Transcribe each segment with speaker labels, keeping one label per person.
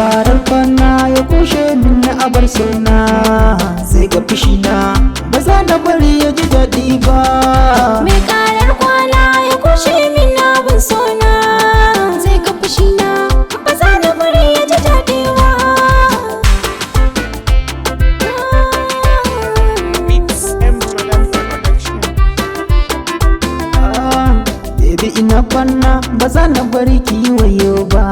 Speaker 1: karar kwana ya kushe min na abar suna, sai ga fushi na ba za na bari ya ji daɗi ba.
Speaker 2: Mai karar kwana ya kushe min na abar suna, sai ga fushi na ba za na bari ya ji daɗi ba.
Speaker 1: Baby ina kwana ba za na bari ki yi wayo ba,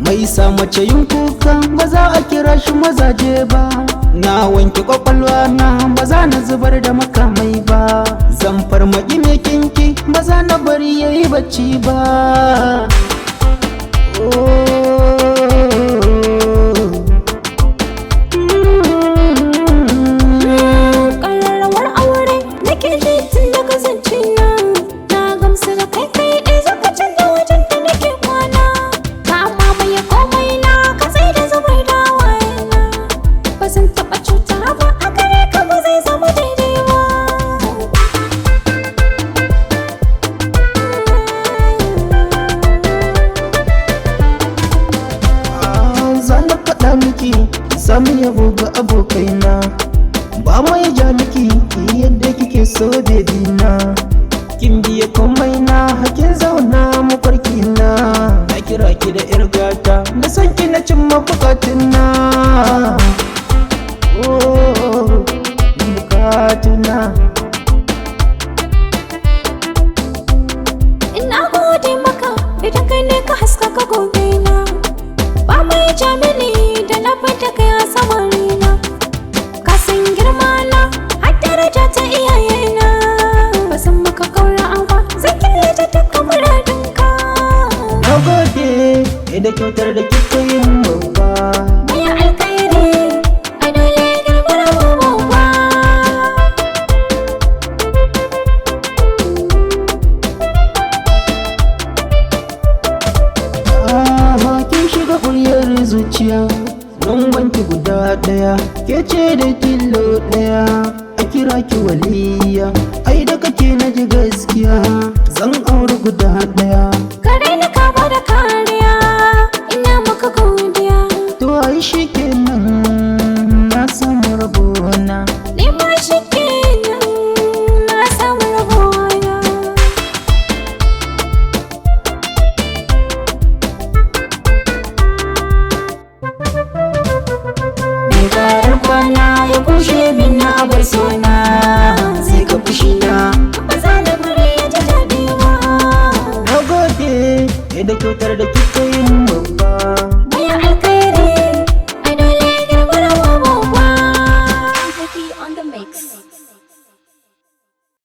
Speaker 1: mai sa mace yin kuka ba za a kira shi mazaje ba. Na wanke kwakwalwa na ba za na zubar da makamai ba, zan farmaki mai kinki ba za na bari ya yi bacci ba.
Speaker 2: Ƙararrawar aure nake ji tun daga zance na, na gamsu da kai kai ɗaya zaka canza wajen da nake kwana. Ka mamaye komai na ka sai da zubar da wayana, ba zan taɓa cuta ba a gare ka ba zai zama daidai ba.
Speaker 1: Zan faɗa miki sami yabo ga abokaina, ba mai ja miki ki yadda kike so baby na. Kin biye komai na hakin zauna mafarki na kira ki da yar gata na san ki na cimma bukatun na. Bukatuna
Speaker 2: Ina gode maka idan kai ne ka haskaka gobe na, ba mai ja mini da na fita kai a samarina. Ka san girma na har daraja ta iyayena, ba san maka kaura ba zan killace dukkan muradinka.
Speaker 1: na gode da kyautar da kika yi babba.
Speaker 2: Mai alkhairi a dole girmar babba.
Speaker 1: Kin shiga ƙuryar zuciya, don wanki guda ɗaya ke ce da kilo ɗaya a kira ki waliya. Ai da kake na ji gaskiya zan auri guda ɗaya.
Speaker 2: Kare ni ka bada kariya, ina maka godiya.
Speaker 1: To ai shi kenan na samu rabona.
Speaker 2: Ni ma shi kenan na samu rabona.
Speaker 1: Mai karar kwana ya kushe min na abar suna, sai ka fushi na
Speaker 2: Ba za da bari ya ji daɗi ba.
Speaker 1: na gode da kyautar da kika